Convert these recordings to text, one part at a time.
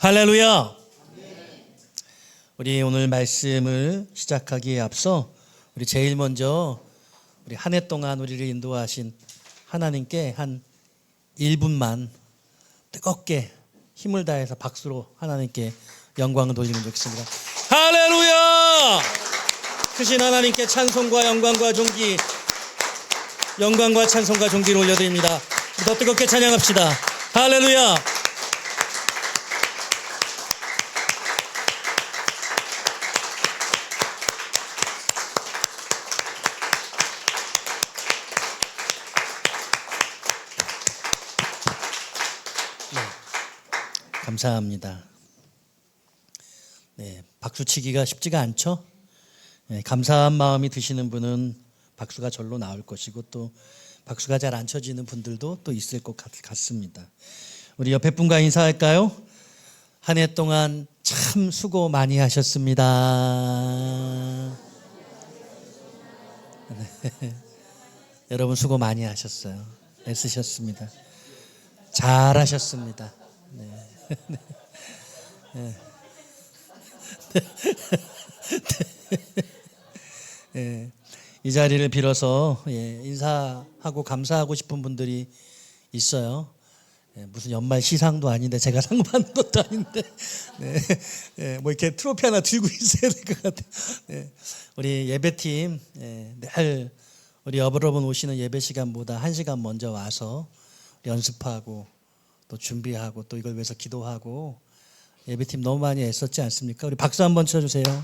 할렐루야. 우리 오늘 말씀을 시작하기에 앞서 우리 제일 먼저 우리 한 해 동안 우리를 인도하신 하나님께 한 1분만 뜨겁게 힘을 다해서 박수로 하나님께 영광을 돌리면 좋겠습니다. 할렐루야. 크신 하나님께 찬송과 영광과 존귀, 영광과 찬송과 존귀를 올려드립니다. 더 뜨겁게 찬양합시다. 할렐루야. 감사합니다. 네, 박수치기가 쉽지가 않죠. 네, 감사한 마음이 드시는 분은 박수가 절로 나올 것이고 또 박수가 잘 안 쳐지는 분들도 또 있을 것 같습니다. 우리 옆에 분과 인사할까요? 한 해 동안 참 수고 많이 하셨습니다. 네, 여러분 수고 많이 하셨어요. 애쓰셨습니다. 잘하셨습니다. 네. 네. 네. 이 자리를 빌어서 인사하고 감사하고 싶은 분들이 있어요. 무슨 연말 시상도 아닌데 제가 상 받는 것도 아닌데 뭐 이렇게 트로피 하나 들고 있어야 될 것 같아요. 우리 예배팀 늘 우리 여러분 오시는 예배 시간보다 1시간 먼저 와서 연습하고 또 준비하고 또 이걸 위해서 기도하고 예배팀 너무 많이 애썼지 않습니까? 우리 박수 한번 쳐주세요. 네.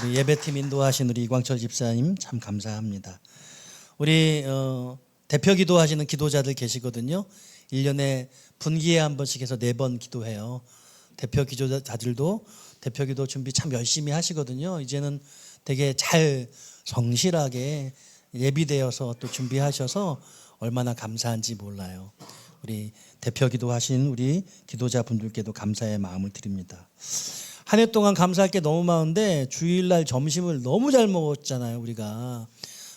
우리 예배팀 인도하신 우리 이광철 집사님 참 감사합니다. 우리 대표 기도하시는 기도자들 계시거든요. 1년에 분기에 한 번씩 해서 4번 기도해요. 대표 기도자들도 대표 기도 준비 참 열심히 하시거든요. 이제는 되게 잘 성실하게 예비되어서 또 준비하셔서 얼마나 감사한지 몰라요. 우리 대표 기도하신 우리 기도자분들께도 감사의 마음을 드립니다. 한 해 동안 감사할 게 너무 많은데 주일날 점심을 너무 잘 먹었잖아요. 우리가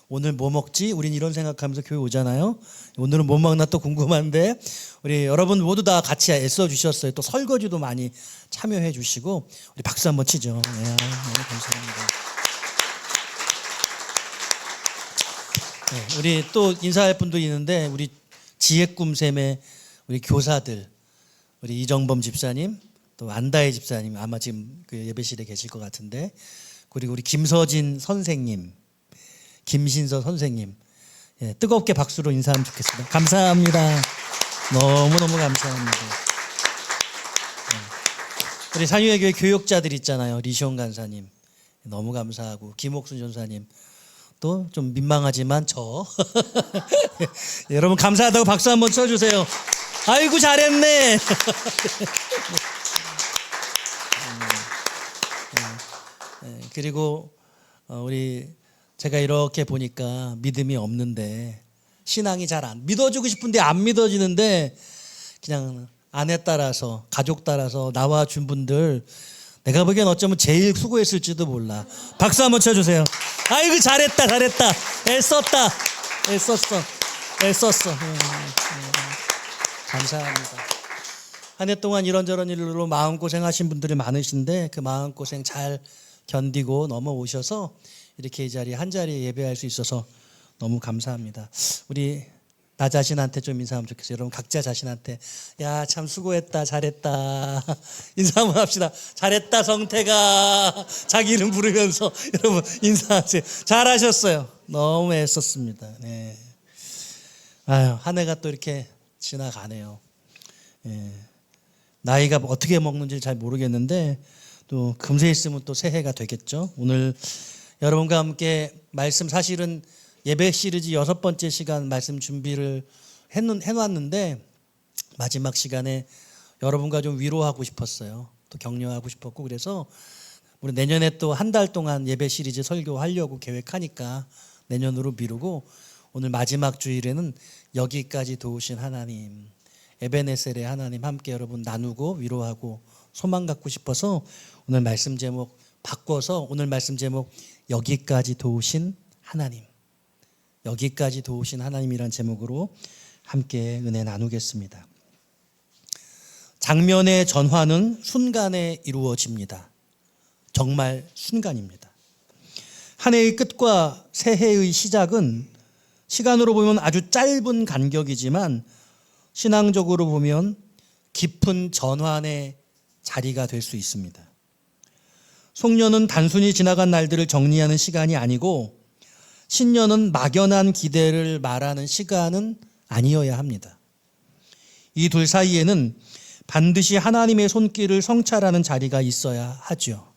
오늘 뭐 먹지? 우린 이런 생각하면서 교회 오잖아요. 오늘은 뭐 먹나 또 궁금한데 우리 여러분 모두 다 같이 애써 주셨어요. 또 설거지도 많이 참여해 주시고 우리 박수 한번 치죠. 네, 너무 감사합니다. 네, 우리 또 인사할 분도 있는데 우리 지혜꿈샘의 우리 교사들 우리 이정범 집사님 또 안다혜 집사님 아마 지금 그 예배실에 계실 것 같은데 그리고 우리 김서진 선생님 김신서 선생님 뜨겁게 박수로 인사하면 좋겠습니다. 감사합니다. 너무너무 감사합니다. 우리 산유의 교회 교육자들 있잖아요. 리시온 간사님 너무 감사하고 김옥순 전사님 또 좀 민망하지만 저 여러분 감사하다고 박수 한번 쳐주세요. 아이고 잘했네. 그리고 우리 제가 이렇게 보니까 믿음이 없는데 신앙이 잘 안 믿어주고 싶은데 안 믿어지는데 그냥 아내 따라서 가족 따라서 나와준 분들 내가 보기엔 어쩌면 제일 수고했을지도 몰라. 박수 한번 쳐주세요. 아이고 잘했다 애썼다 애썼어. 감사합니다. 한 해 동안 이런저런 일로 마음고생하신 분들이 많으신데 그 마음고생 잘 견디고 넘어오셔서 이렇게 이 자리에 한 자리에 예배할 수 있어서 너무 감사합니다. 우리 나 자신한테 좀 인사하면 좋겠어요. 여러분 각자 자신한테 야 참 수고했다 잘했다 인사 한번 합시다. 잘했다 성태가 자기 이름 부르면서 여러분 인사하세요. 잘하셨어요. 너무 애썼습니다. 네. 아유 한 해가 또 이렇게 지나가네요. 나이가 어떻게 먹는지 잘 모르겠는데 또 금세 있으면 또 새해가 되겠죠. 오늘 여러분과 함께 말씀 사실은 예배 시리즈 6번째 시간 말씀 준비를 해놨는데 마지막 시간에 여러분과 좀 위로하고 싶었어요. 또 격려하고 싶었고 그래서 우리 내년에 또 한 달 동안 예배 시리즈 설교하려고 계획하니까 내년으로 미루고 오늘 마지막 주일에는 여기까지 도우신 하나님 에베네셀의 하나님 함께 여러분 나누고 위로하고 소망 갖고 싶어서 오늘 말씀 제목 바꿔서 오늘 말씀 제목 여기까지 도우신 하나님 여기까지 도우신 하나님이란 제목으로 함께 은혜 나누겠습니다. 장면의 전환은 순간에 이루어집니다. 정말 순간입니다. 한 해의 끝과 새해의 시작은 시간으로 보면 아주 짧은 간격이지만 신앙적으로 보면 깊은 전환의 자리가 될 수 있습니다. 송년은 단순히 지나간 날들을 정리하는 시간이 아니고 신년은 막연한 기대를 말하는 시간은 아니어야 합니다. 이 둘 사이에는 반드시 하나님의 손길을 성찰하는 자리가 있어야 하죠.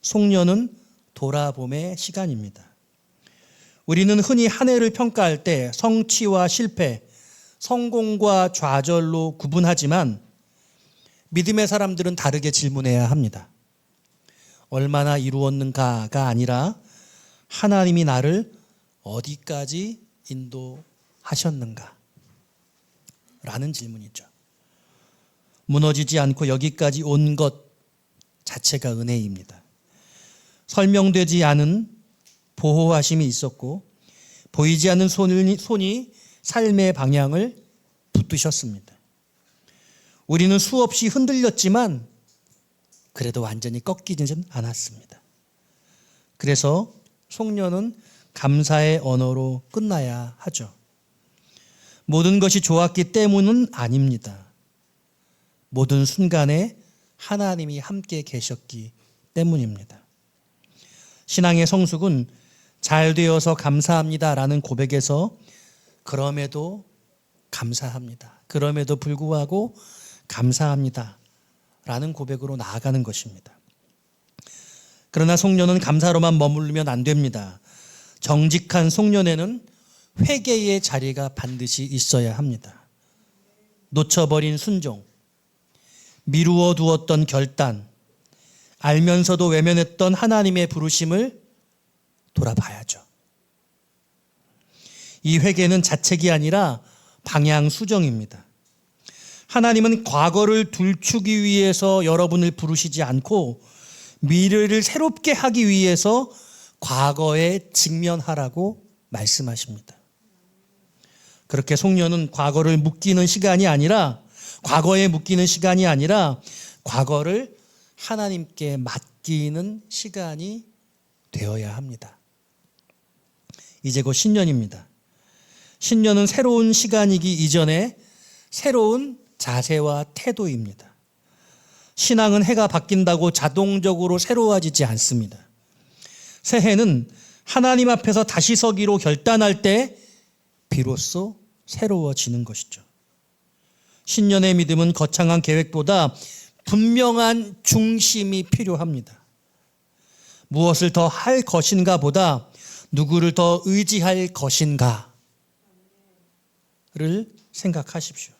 송년은 돌아봄의 시간입니다. 우리는 흔히 한 해를 평가할 때 성취와 실패, 성공과 좌절로 구분하지만 믿음의 사람들은 다르게 질문해야 합니다. 얼마나 이루었는가가 아니라 하나님이 나를 어디까지 인도하셨는가? 라는 질문이죠. 무너지지 않고 여기까지 온 것 자체가 은혜입니다. 설명되지 않은 보호하심이 있었고 보이지 않는 손이 삶의 방향을 붙드셨습니다. 우리는 수없이 흔들렸지만 그래도 완전히 꺾이지는 않았습니다. 그래서 송년은 감사의 언어로 끝나야 하죠. 모든 것이 좋았기 때문은 아닙니다. 모든 순간에 하나님이 함께 계셨기 때문입니다. 신앙의 성숙은 잘 되어서 감사합니다라는 고백에서 그럼에도 감사합니다. 그럼에도 불구하고 감사합니다라는 고백으로 나아가는 것입니다. 그러나 송년은 감사로만 머무르면 안 됩니다. 정직한 송년회는 회개의 자리가 반드시 있어야 합니다. 놓쳐버린 순종, 미루어 두었던 결단, 알면서도 외면했던 하나님의 부르심을 돌아봐야죠. 이 회개는 자책이 아니라 방향 수정입니다. 하나님은 과거를 들추기 위해서 여러분을 부르시지 않고 미래를 새롭게 하기 위해서 과거에 직면하라고 말씀하십니다. 그렇게 송년은 과거를 묶이는 시간이 아니라 과거에 묶이는 시간이 아니라 과거를 하나님께 맡기는 시간이 되어야 합니다. 이제 곧 신년입니다. 신년은 새로운 시간이기 이전에 새로운 자세와 태도입니다. 신앙은 해가 바뀐다고 자동적으로 새로워지지 않습니다. 새해는 하나님 앞에서 다시 서기로 결단할 때 비로소 새로워지는 것이죠. 신년의 믿음은 거창한 계획보다 분명한 중심이 필요합니다. 무엇을 더 할 것인가 보다 누구를 더 의지할 것인가를 생각하십시오.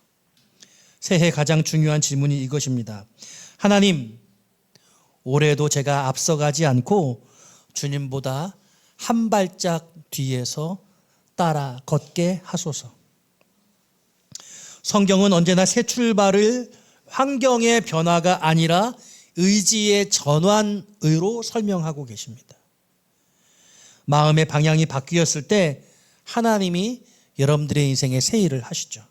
새해 가장 중요한 질문이 이것입니다. 하나님, 올해도 제가 앞서가지 않고 주님보다 한 발짝 뒤에서 따라 걷게 하소서. 성경은 언제나 새 출발을 환경의 변화가 아니라 의지의 전환으로 설명하고 계십니다. 마음의 방향이 바뀌었을 때 하나님이 여러분들의 인생에 새 일을 하시죠.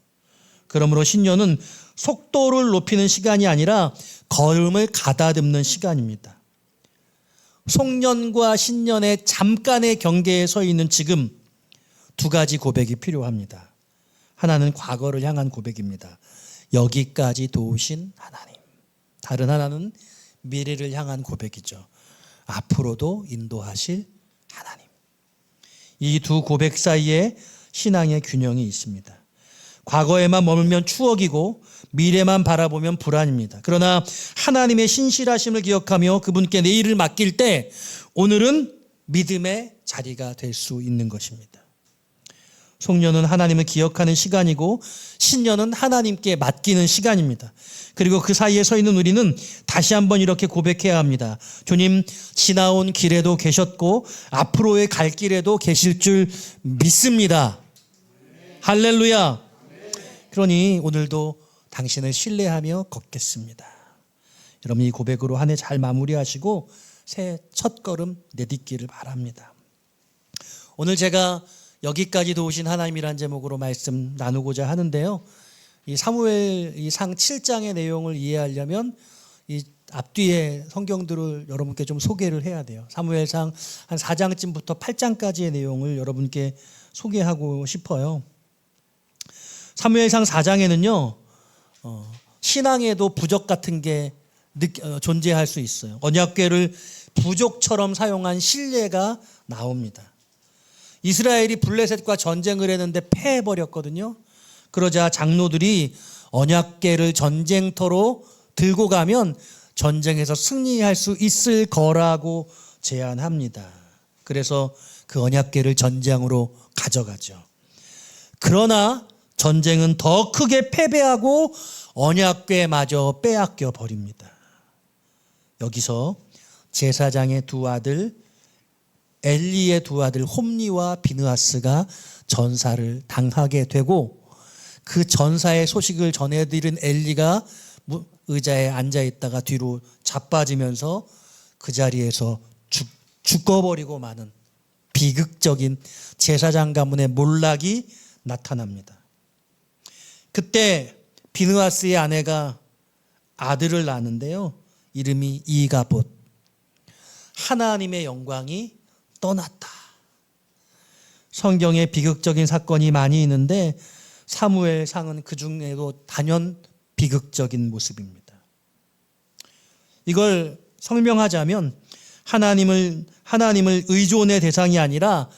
그러므로 신년은 속도를 높이는 시간이 아니라 걸음을 가다듬는 시간입니다. 송년과 신년의 잠깐의 경계에 서 있는 지금 두 가지 고백이 필요합니다. 하나는 과거를 향한 고백입니다. 여기까지 도우신 하나님. 다른 하나는 미래를 향한 고백이죠. 앞으로도 인도하실 하나님. 이 두 고백 사이에 신앙의 균형이 있습니다. 과거에만 머물면 추억이고 미래만 바라보면 불안입니다. 그러나 하나님의 신실하심을 기억하며 그분께 내일을 맡길 때 오늘은 믿음의 자리가 될 수 있는 것입니다. 송년은 하나님을 기억하는 시간이고 신년은 하나님께 맡기는 시간입니다. 그리고 그 사이에 서 있는 우리는 다시 한번 이렇게 고백해야 합니다. 주님, 지나온 길에도 계셨고 앞으로의 갈 길에도 계실 줄 믿습니다. 할렐루야. 그러니 오늘도 당신을 신뢰하며 걷겠습니다. 여러분, 이 고백으로 한 해 잘 마무리하시고 새해 첫 걸음 내딛기를 바랍니다. 오늘 제가 여기까지도 오신 하나님이란 제목으로 말씀 나누고자 하는데요. 이 사무엘 이 상 7장의 내용을 이해하려면 이 앞뒤에 성경들을 여러분께 좀 소개를 해야 돼요. 사무엘상 한 4장쯤부터 8장까지의 내용을 여러분께 소개하고 싶어요. 사무엘상 4장에는요. 신앙에도 부족 같은 게 존재할 수 있어요. 언약궤를 부족처럼 사용한 신뢰가 나옵니다. 이스라엘이 블레셋과 전쟁을 했는데 패해버렸거든요. 그러자 장로들이 언약궤를 전쟁터로 들고 가면 전쟁에서 승리할 수 있을 거라고 제안합니다. 그래서 그 언약궤를 전장으로 가져가죠. 그러나 전쟁은 더 크게 패배하고 언약궤마저 빼앗겨 버립니다. 여기서 제사장의 두 아들 엘리의 두 아들 홈니와 비느하스가 전사를 당하게 되고 그 전사의 소식을 전해드린 엘리가 의자에 앉아있다가 뒤로 자빠지면서 그 자리에서 죽어버리고 마는 비극적인 제사장 가문의 몰락이 나타납니다. 그때 비느하스의 아내가 아들을 낳는데요. 이름이 이가봇. 하나님의 영광이 떠났다. 성경에 비극적인 사건이 많이 있는데 사무엘상은 그 중에도 단연 비극적인 모습입니다. 이걸 설명하자면 하나님을 의존의 대상이 아니라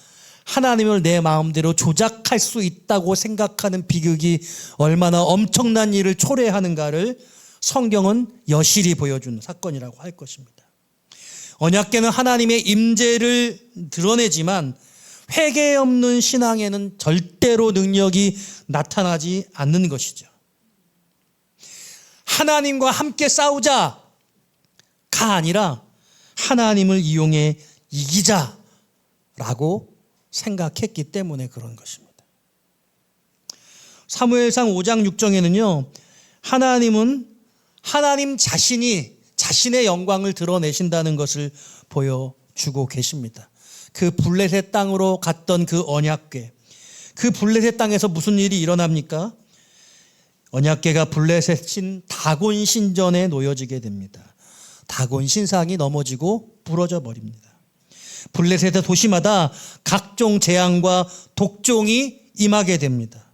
하나님을 내 마음대로 조작할 수 있다고 생각하는 비극이 얼마나 엄청난 일을 초래하는가를 성경은 여실히 보여준 사건이라고 할 것입니다. 언약궤는 하나님의 임재를 드러내지만 회개 없는 신앙에는 절대로 능력이 나타나지 않는 것이죠. 하나님과 함께 싸우자가 아니라 하나님을 이용해 이기자라고 생각했기 때문에 그런 것입니다. 사무엘상 5장 6절에는요. 하나님 자신이 자신의 영광을 드러내신다는 것을 보여주고 계십니다. 그 블레셋 땅으로 갔던 그 언약궤, 그 블레셋 땅에서 무슨 일이 일어납니까? 언약궤가 블레셋 다곤 신전에 놓여지게 됩니다. 다곤 신상이 넘어지고 부러져 버립니다. 블레셋의 도시마다 각종 재앙과 독종이 임하게 됩니다.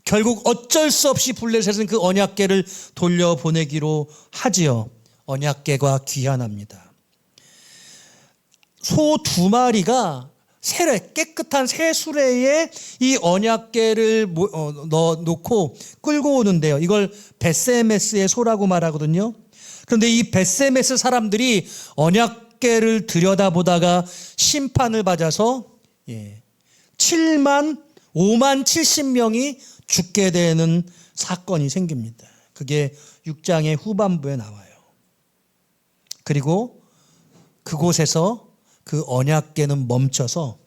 결국 어쩔 수 없이 블레셋은 그 언약궤를 돌려보내기로 하지요. 언약궤가 귀환합니다. 소 2마리가 깨끗한 새 수레에 이 언약궤를 놓고 끌고 오는데요. 이걸 베세메스의 소라고 말하거든요. 그런데 이 베세메스 사람들이 언약궤를 들여다보다가 심판을 받아서 5만 70명이 죽게 되는 사건이 생깁니다. 그게 6장의 후반부에 나와요. 그리고 그곳에서 그 언약궤는 멈춰서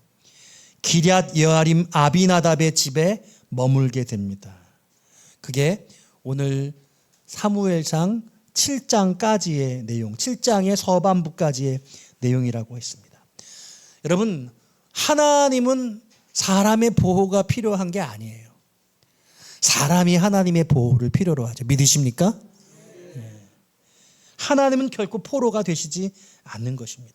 기럇 여아림 아비나답의 집에 머물게 됩니다. 그게 오늘 사무엘상 7장까지의 내용, 7장의 서반부까지의 내용이라고 했습니다. 여러분, 하나님은 사람의 보호가 필요한 게 아니에요. 사람이 하나님의 보호를 필요로 하죠. 믿으십니까? 하나님은 결코 포로가 되시지 않는 것입니다.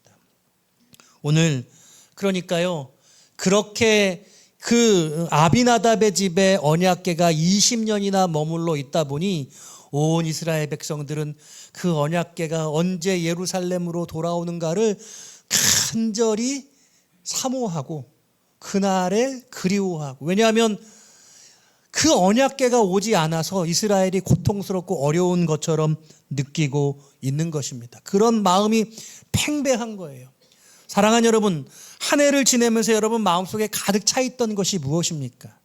오늘 그러니까요. 그렇게 그 아비나답의 집에 언약궤가 20년이나 머물러 있다 보니 온 이스라엘 백성들은 그 언약궤가 언제 예루살렘으로 돌아오는가를 간절히 사모하고 그날에 그리워하고, 왜냐하면 그 언약궤가 오지 않아서 이스라엘이 고통스럽고 어려운 것처럼 느끼고 있는 것입니다. 그런 마음이 팽배한 거예요. 사랑하는 여러분, 한 해를 지내면서 여러분 마음속에 가득 차 있던 것이 무엇입니까?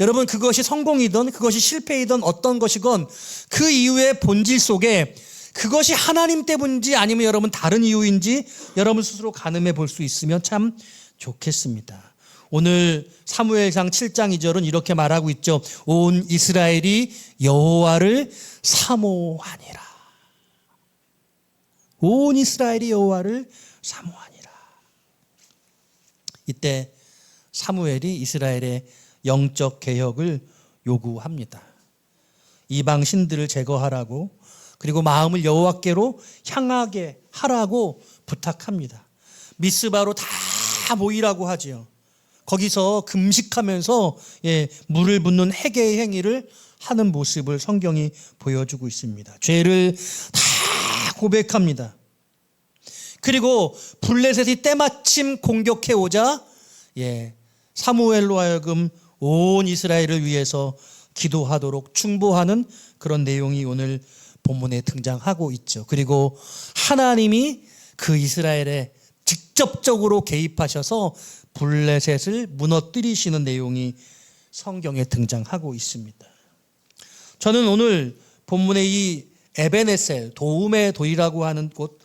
여러분, 그것이 성공이든 그것이 실패이든 어떤 것이건 그 이유의 본질 속에 그것이 하나님 때문인지 아니면 여러분 다른 이유인지 여러분 스스로 가늠해 볼 수 있으면 참 좋겠습니다. 오늘 사무엘상 7장 2절은 이렇게 말하고 있죠. 온 이스라엘이 여호와를 사모하니라. 온 이스라엘이 여호와를 사모하니라. 이때 사무엘이 이스라엘의 영적 개혁을 요구합니다. 이방 신들을 제거하라고, 그리고 마음을 여호와께로 향하게 하라고 부탁합니다. 미스바로 다 모이라고 하지요. 거기서 금식하면서 물을 붓는 회개의 행위를 하는 모습을 성경이 보여주고 있습니다. 죄를 다 고백합니다. 그리고 블레셋이 때마침 공격해 오자 사무엘로 하여금 온 이스라엘을 위해서 기도하도록 충보하는 그런 내용이 오늘 본문에 등장하고 있죠. 그리고 하나님이 그 이스라엘에 직접적으로 개입하셔서 블레셋을 무너뜨리시는 내용이 성경에 등장하고 있습니다. 저는 오늘 본문의 이 에베네셀, 도움의 돌이라고 하는 곳,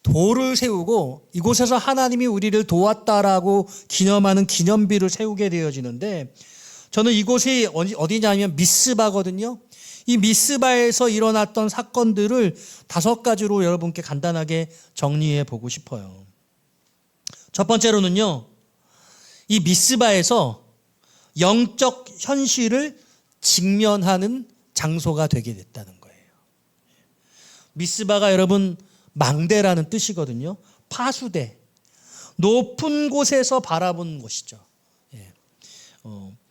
돌을 세우고 이곳에서 하나님이 우리를 도왔다라고 기념하는 기념비를 세우게 되어지는데, 저는 이곳이 어디냐면 미스바거든요. 이 미스바에서 일어났던 사건들을 5가지로 여러분께 간단하게 정리해 보고 싶어요. 첫 번째로는요, 이 미스바에서 영적 현실을 직면하는 장소가 되게 됐다는 거예요. 미스바가 여러분 망대라는 뜻이거든요. 파수대, 높은 곳에서 바라본 곳이죠.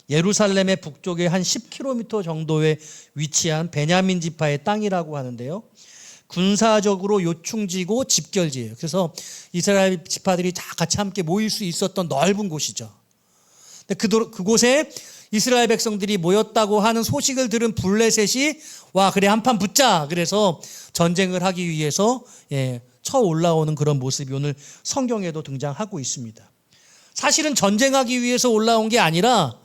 예루살렘의 북쪽에 한 10km 정도에 위치한 베냐민 지파의 땅이라고 하는데요. 군사적으로 요충지고 집결지예요. 그래서 이스라엘 지파들이 다 같이 함께 모일 수 있었던 넓은 곳이죠. 그곳에 이스라엘 백성들이 모였다고 하는 소식을 들은 블레셋이 와 그래 한판 붙자, 그래서 전쟁을 하기 위해서 쳐 올라오는 그런 모습이 오늘 성경에도 등장하고 있습니다. 사실은 전쟁하기 위해서 올라온 게 아니라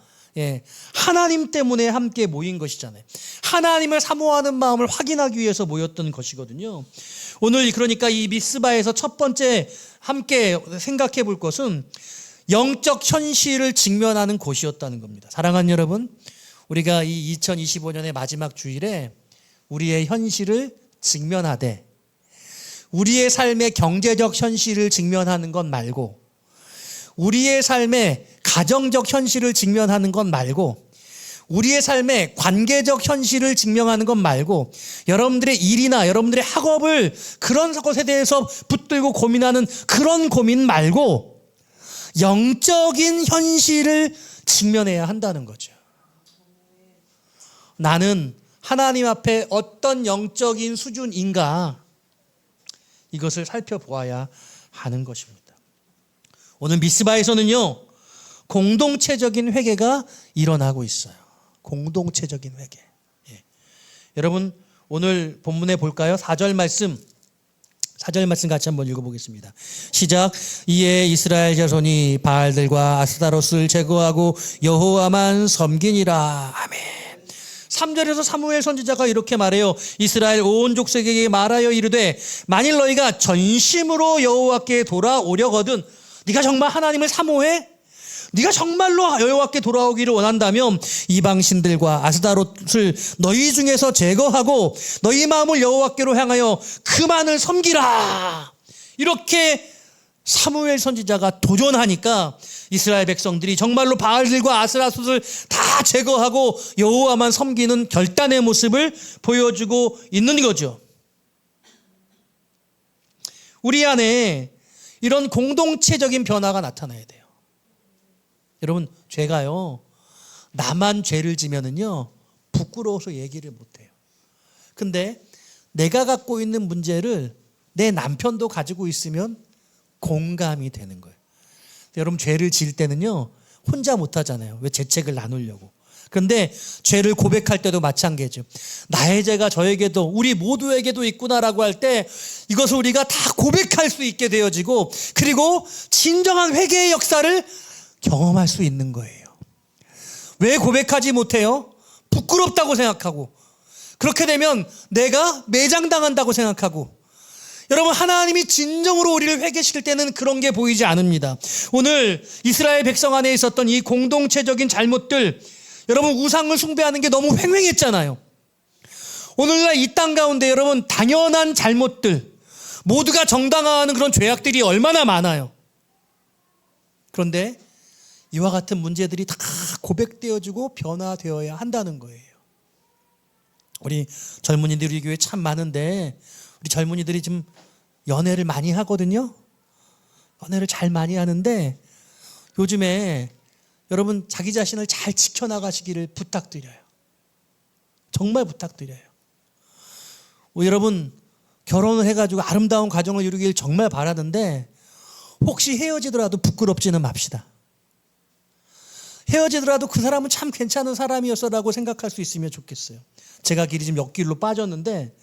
하나님 때문에 함께 모인 것이잖아요. 하나님을 사모하는 마음을 확인하기 위해서 모였던 것이거든요. 오늘 그러니까 이 미스바에서 첫 번째 함께 생각해 볼 것은 영적 현실을 직면하는 곳이었다는 겁니다. 사랑하는 여러분, 우리가 이 2025년의 마지막 주일에 우리의 현실을 직면하되, 우리의 삶의 경제적 현실을 직면하는 것 말고, 우리의 삶의 가정적 현실을 직면하는 것 말고, 우리의 삶의 관계적 현실을 직면하는 것 말고, 여러분들의 일이나 여러분들의 학업을 그런 것에 대해서 붙들고 고민하는 그런 고민 말고 영적인 현실을 직면해야 한다는 거죠. 나는 하나님 앞에 어떤 영적인 수준인가, 이것을 살펴보아야 하는 것입니다. 오늘 미스바에서는요, 공동체적인 회개가 일어나고 있어요. 공동체적인 회개. 여러분 오늘 본문에 볼까요? 4절 말씀 같이 한번 읽어보겠습니다. 시작. 이에 이스라엘 자손이 바알들과 아스타롯을 제거하고 여호와만 섬기니라. 아멘. 3절에서 사무엘 선지자가 이렇게 말해요. 이스라엘 온 족속에게 말하여 이르되 만일 너희가 전심으로 여호와께 돌아오려거든, 네가 정말 하나님을 사모해? 네가 정말로 여호와께 돌아오기를 원한다면 이방 신들과 아스타롯을 너희 중에서 제거하고 너희 마음을 여호와께로 향하여 그만을 섬기라. 이렇게 사무엘 선지자가 도전하니까 이스라엘 백성들이 정말로 바알들과 아스타롯을 다 제거하고 여호와만 섬기는 결단의 모습을 보여주고 있는 거죠. 우리 안에 이런 공동체적인 변화가 나타나야 돼요. 여러분, 죄가요, 나만 죄를 지면은요 부끄러워서 얘기를 못해요. 근데 내가 갖고 있는 문제를 내 남편도 가지고 있으면 공감이 되는 거예요. 여러분, 죄를 지을 때는요 혼자 못하잖아요. 왜? 죄책을 나누려고. 그런데 죄를 고백할 때도 마찬가지죠. 나의 죄가 저에게도, 우리 모두에게도 있구나라고 할 때 이것을 우리가 다 고백할 수 있게 되어지고, 그리고 진정한 회개의 역사를 경험할 수 있는 거예요. 왜 고백하지 못해요? 부끄럽다고 생각하고, 그렇게 되면 내가 매장당한다고 생각하고. 여러분, 하나님이 진정으로 우리를 회개시킬 때는 그런 게 보이지 않습니다. 오늘 이스라엘 백성 안에 있었던 이 공동체적인 잘못들, 여러분 우상을 숭배하는 게 너무 횡행했잖아요. 오늘날 이 땅 가운데 여러분 당연한 잘못들, 모두가 정당화하는 그런 죄악들이 얼마나 많아요. 그런데 이와 같은 문제들이 다 고백되어지고 변화되어야 한다는 거예요. 우리 젊은이들이 우리 교회에 참 많은데 우리 젊은이들이 지금 연애를 많이 하거든요. 연애를 잘 많이 하는데 요즘에 여러분 자기 자신을 잘 지켜나가시기를 부탁드려요. 정말 부탁드려요. 여러분 결혼을 해가지고 아름다운 가정을 이루길 정말 바라는데 혹시 헤어지더라도 부끄럽지는 맙시다. 헤어지더라도 그 사람은 참 괜찮은 사람이었어라고 생각할 수 있으면 좋겠어요. 제가 길이 지금 옆길로 빠졌는데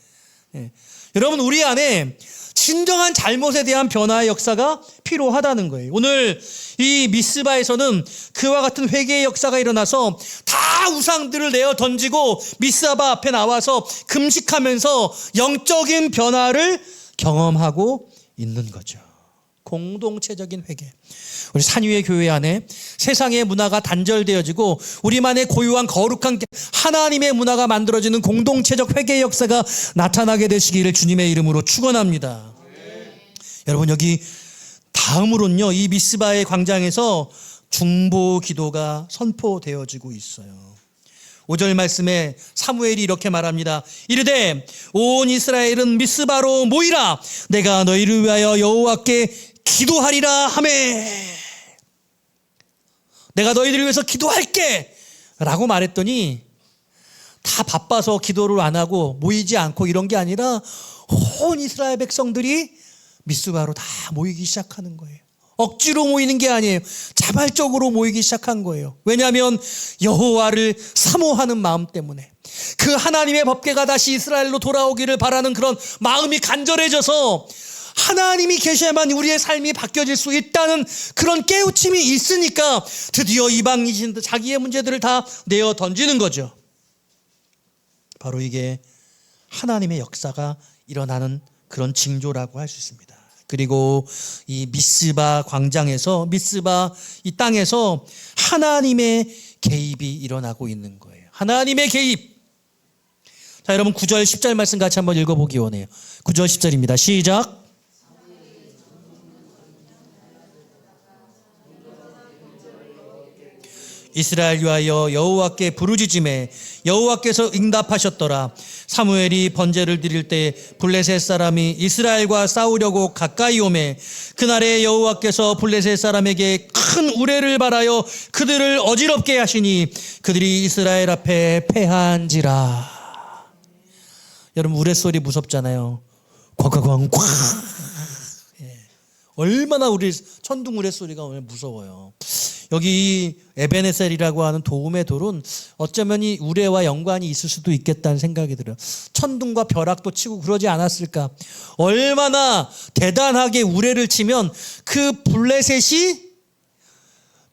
여러분 우리 안에 진정한 잘못에 대한 변화의 역사가 필요하다는 거예요. 오늘 이 미스바에서는 그와 같은 회개의 역사가 일어나서 다 우상들을 내어 던지고 미스바 앞에 나와서 금식하면서 영적인 변화를 경험하고 있는 거죠. 공동체적인 회개. 우리 산위의 교회 안에 세상의 문화가 단절되어지고 우리만의 고유한 거룩한 하나님의 문화가 만들어지는 공동체적 회개의 역사가 나타나게 되시기를 주님의 이름으로 축원합니다. 여러분 여기 다음으로는요, 이 미스바의 광장에서 중보 기도가 선포되어지고 있어요. 5절 말씀에 사무엘이 이렇게 말합니다. 이르되 온 이스라엘은 미스바로 모이라. 내가 너희를 위하여 여호와께 기도하리라 하매. 내가 너희들을 위해서 기도할게 라고 말했더니 다 바빠서 기도를 안 하고 모이지 않고 이런 게 아니라 온 이스라엘 백성들이 미스바로 다 모이기 시작하는 거예요. 억지로 모이는 게 아니에요. 자발적으로 모이기 시작한 거예요. 왜냐하면 여호와를 사모하는 마음 때문에, 그 하나님의 법궤가 다시 이스라엘로 돌아오기를 바라는 그런 마음이 간절해져서 하나님이 계셔야만 우리의 삶이 바뀌어질 수 있다는 그런 깨우침이 있으니까 드디어 이방인들 자기의 문제들을 다 내어 던지는 거죠. 바로 이게 하나님의 역사가 일어나는 그런 징조라고 할 수 있습니다. 그리고 이 미스바 광장에서, 미스바 이 땅에서 하나님의 개입이 일어나고 있는 거예요. 하나님의 개입. 자, 여러분 9절 10절 말씀 같이 한번 읽어보기 원해요. 9절 10절입니다. 시작. 이스라엘 위하여 여호와께 부르짖음에 여호와께서 응답하셨더라. 사무엘이 번제를 드릴 때 블레셋 사람이 이스라엘과 싸우려고 가까이 오매 그날에 여호와께서 블레셋 사람에게 큰 우레를 발하여 그들을 어지럽게 하시니 그들이 이스라엘 앞에 패한지라. 여러분 우레소리 무섭잖아요. 꽝꽝꽝 꽝. 얼마나 우리 천둥 우레소리가 오늘 무서워요. 여기 에베네셀이라고 하는 도움의 돌은 어쩌면 이 우레와 연관이 있을 수도 있겠다는 생각이 들어요. 천둥과 벼락도 치고 그러지 않았을까. 얼마나 대단하게 우레를 치면 그 블레셋이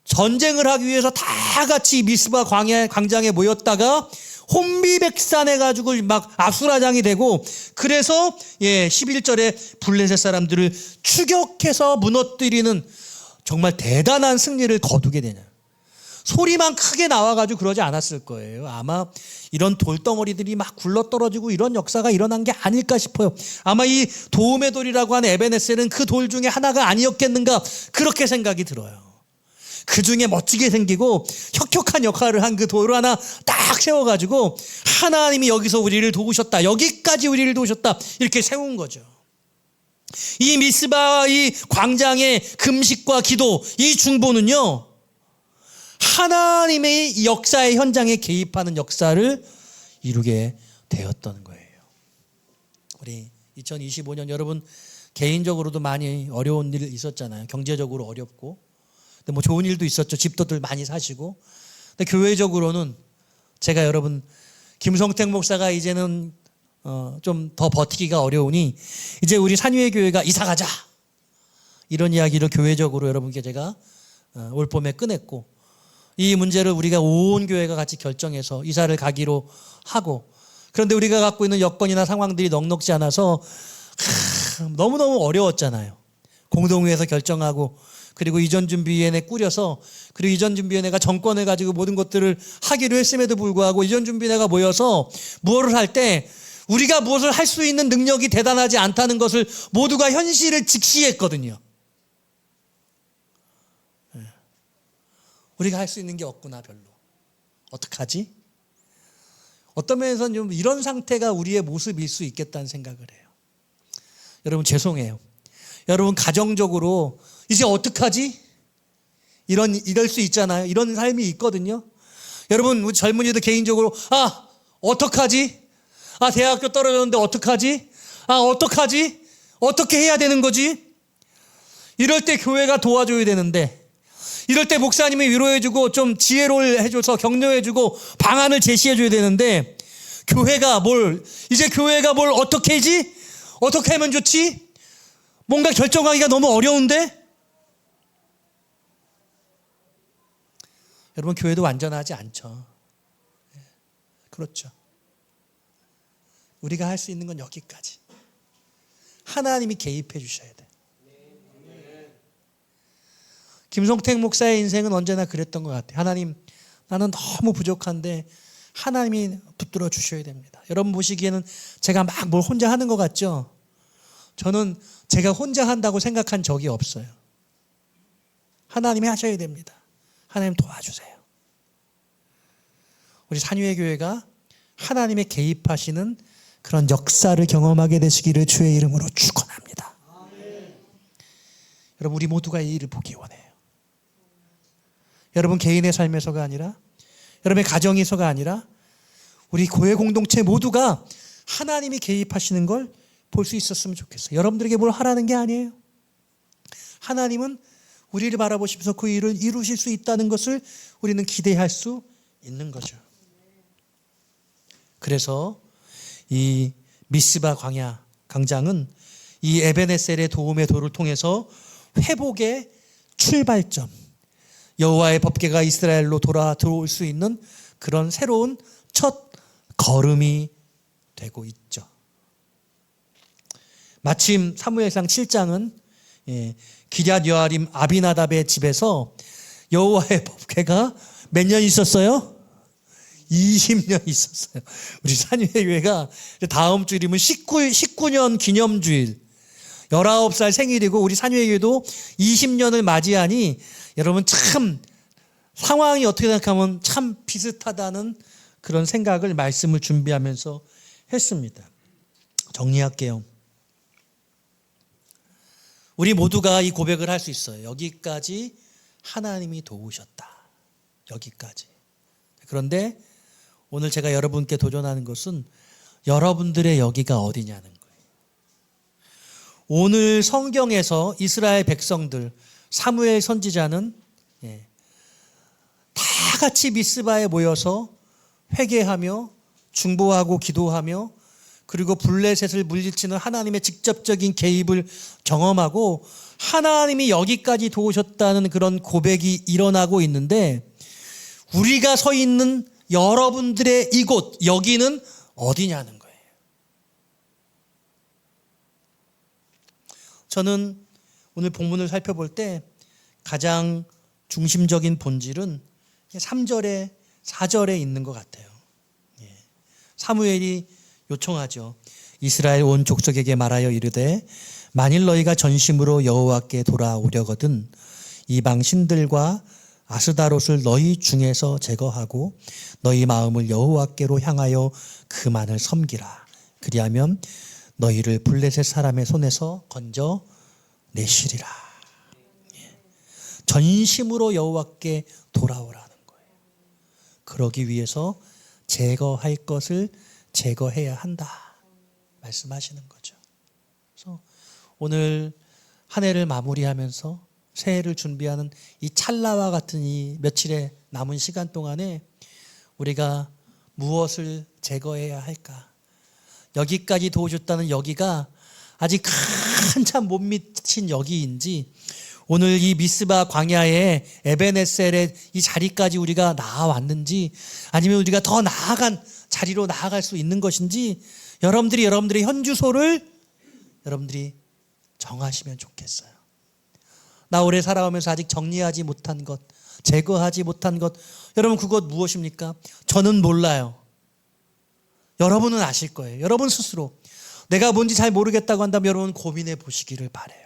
전쟁을 하기 위해서 다 같이 미스바 광장에 모였다가 혼비백산해가지고 막 아수라장이 되고, 그래서 11절에 블레셋 사람들을 추격해서 무너뜨리는 정말 대단한 승리를 거두게 되냐. 소리만 크게 나와가지고 그러지 않았을 거예요. 아마 이런 돌덩어리들이 막 굴러떨어지고 이런 역사가 일어난 게 아닐까 싶어요. 아마 이 도움의 돌이라고 하는 에베네셀은 그 돌 중에 하나가 아니었겠는가, 그렇게 생각이 들어요. 그 중에 멋지게 생기고 혁혁한 역할을 한 그 돌을 하나 딱 세워가지고 하나님이 여기서 우리를 도우셨다, 여기까지 우리를 도우셨다, 이렇게 세운 거죠. 이 미스바 이 광장의 금식과 기도, 이 중보는요, 하나님의 역사의 현장에 개입하는 역사를 이루게 되었던 거예요. 우리 2025년 여러분 개인적으로도 많이 어려운 일 있었잖아요. 경제적으로 어렵고, 근데 뭐 좋은 일도 있었죠. 집도들 많이 사시고. 근데 교회적으로는 제가 여러분 김성택 목사가 이제는 좀 더 버티기가 어려우니 이제 우리 산위의 교회가 이사 가자, 이런 이야기를 교회적으로 여러분께 제가 올 봄에 꺼냈고, 이 문제를 우리가 온 교회가 같이 결정해서 이사를 가기로 하고, 그런데 우리가 갖고 있는 여건이나 상황들이 넉넉지 않아서 너무너무 어려웠잖아요. 공동회에서 결정하고, 그리고 이전준비위원회 꾸려서, 그리고 이전준비위원회가 정권을 가지고 모든 것들을 하기로 했음에도 불구하고 이전준비위원회가 모여서 무엇을 할 때 우리가 무엇을 할 수 있는 능력이 대단하지 않다는 것을 모두가 현실을 직시했거든요. 우리가 할 수 있는 게 없구나 별로. 어떡하지? 어떤 면에서는 좀 이런 상태가 우리의 모습일 수 있겠다는 생각을 해요. 여러분 죄송해요. 여러분 가정적으로 이제 어떡하지? 이럴 수 있잖아요. 이런 삶이 있거든요. 여러분 우리 젊은이들 개인적으로 어떡하지? 대학교 떨어졌는데 어떡하지? 어떡하지? 어떻게 해야 되는 거지? 이럴 때 교회가 도와줘야 되는데, 이럴 때 목사님이 위로해주고 좀 지혜를 해줘서 격려해주고 방안을 제시해줘야 되는데, 이제 교회가 뭘 어떻게 하지? 어떻게 하면 좋지? 뭔가 결정하기가 너무 어려운데? 여러분 교회도 완전하지 않죠. 그렇죠. 우리가 할 수 있는 건 여기까지. 하나님이 개입해 주셔야 돼. 김성택 목사의 인생은 언제나 그랬던 것 같아요. 하나님, 나는 너무 부족한데 하나님이 붙들어 주셔야 됩니다. 여러분 보시기에는 제가 막 뭘 혼자 하는 것 같죠? 저는 제가 혼자 한다고 생각한 적이 없어요. 하나님이 하셔야 됩니다. 하나님 도와주세요. 우리 산유의 교회가 하나님의 개입하시는 그런 역사를 경험하게 되시기를 주의 이름으로 축원합니다. 여러분 우리 모두가 이 일을 보기 원해요. 여러분 개인의 삶에서가 아니라, 여러분의 가정에서가 아니라 우리 교회 공동체 모두가 하나님이 개입하시는 걸 볼 수 있었으면 좋겠어요. 여러분들에게 뭘 하라는 게 아니에요. 하나님은 우리를 바라보시면서 그 일을 이루실 수 있다는 것을 우리는 기대할 수 있는 거죠. 그래서 이 미스바 광장은 이 에베네셀의 도움의 도를 통해서 회복의 출발점, 여호와의 법궤가 이스라엘로 들어올 수 있는 그런 새로운 첫 걸음이 되고 있죠. 마침 사무엘상 7장은 기럇 여아림 아비나답의 집에서 여호와의 법궤가 몇 년 있었어요? 20년 있었어요. 우리 산유의 교회가 다음 주일이면 19년 기념주일, 19살 생일이고 우리 산유의 교회도 20년을 맞이하니 여러분 참 상황이 어떻게 생각하면 참 비슷하다는 그런 생각을 말씀을 준비하면서 했습니다. 정리할게요. 우리 모두가 이 고백을 할 수 있어요. 여기까지 하나님이 도우셨다. 여기까지. 그런데 오늘 제가 여러분께 도전하는 것은 여러분들의 여기가 어디냐는 거예요. 오늘 성경에서 이스라엘 백성들, 사무엘 선지자는 다 같이 미스바에 모여서 회개하며 중보하고 기도하며 그리고 블레셋을 물리치는 하나님의 직접적인 개입을 경험하고 하나님이 여기까지 도우셨다는 그런 고백이 일어나고 있는데, 우리가 서 있는 여러분들의 이곳, 여기는 어디냐는 거예요. 저는 오늘 본문을 살펴볼 때 가장 중심적인 본질은 3절에 4절에 있는 것 같아요. 사무엘이 요청하죠. 이스라엘 온 족속에게 말하여 이르되 만일 너희가 전심으로 여호와께 돌아오려거든 이방 신들과 아스다롯을 너희 중에서 제거하고 너희 마음을 여호와께로 향하여 그만을 섬기라. 그리하면 너희를 블레셋 사람의 손에서 건져 내시리라. 전심으로 여호와께 돌아오라는 거예요. 그러기 위해서 제거할 것을 제거해야 한다 말씀하시는 거죠. 그래서 오늘 한 해를 마무리하면서 새해를 준비하는 이 찰나와 같은 이 며칠의 남은 시간 동안에 우리가 무엇을 제거해야 할까? 여기까지 도와줬다는 여기가 아직 한참 못 미친 여기인지, 오늘 이 미스바 광야의 에베네셀의 이 자리까지 우리가 나아왔는지, 아니면 우리가 더 나아간 자리로 나아갈 수 있는 것인지, 여러분들의 현주소를 여러분들이 정하시면 좋겠어요. 나 오래 살아오면서 아직 정리하지 못한 것, 제거하지 못한 것, 여러분 그것 무엇입니까? 저는 몰라요. 여러분은 아실 거예요. 여러분 스스로 내가 뭔지 잘 모르겠다고 한다면 여러분 고민해 보시기를 바라요.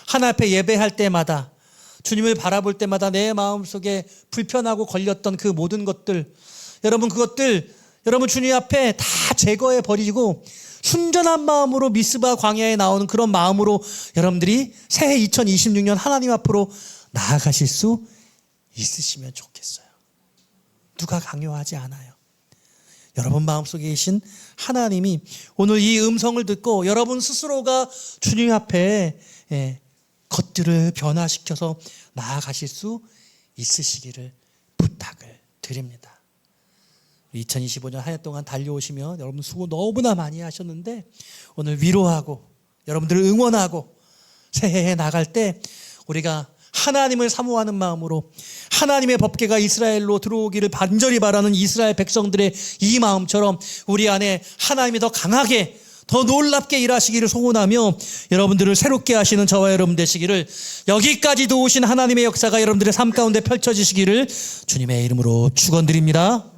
하나님 앞에 예배할 때마다 주님을 바라볼 때마다 내 마음속에 불편하고 걸렸던 그 모든 것들, 여러분 그것들 여러분 주님 앞에 다 제거해 버리고 순전한 마음으로 미스바 광야에 나오는 그런 마음으로 여러분들이 새해 2026년 하나님 앞으로 나아가실 수 있으시면 좋겠어요. 누가 강요하지 않아요. 여러분 마음속에 계신 하나님이 오늘 이 음성을 듣고 여러분 스스로가 주님 앞에 것들을 변화시켜서 나아가실 수 있으시기를 부탁을 드립니다. 2025년 한 해 동안 달려오시면 여러분 수고 너무나 많이 하셨는데 오늘 위로하고 여러분들을 응원하고 새해에 나갈 때 우리가 하나님을 사모하는 마음으로 하나님의 법궤가 이스라엘로 들어오기를 간절히 바라는 이스라엘 백성들의 이 마음처럼 우리 안에 하나님이 더 강하게 더 놀랍게 일하시기를 소원하며 여러분들을 새롭게 하시는 저와 여러분 되시기를, 여기까지도 오신 하나님의 역사가 여러분들의 삶 가운데 펼쳐지시기를 주님의 이름으로 축원드립니다.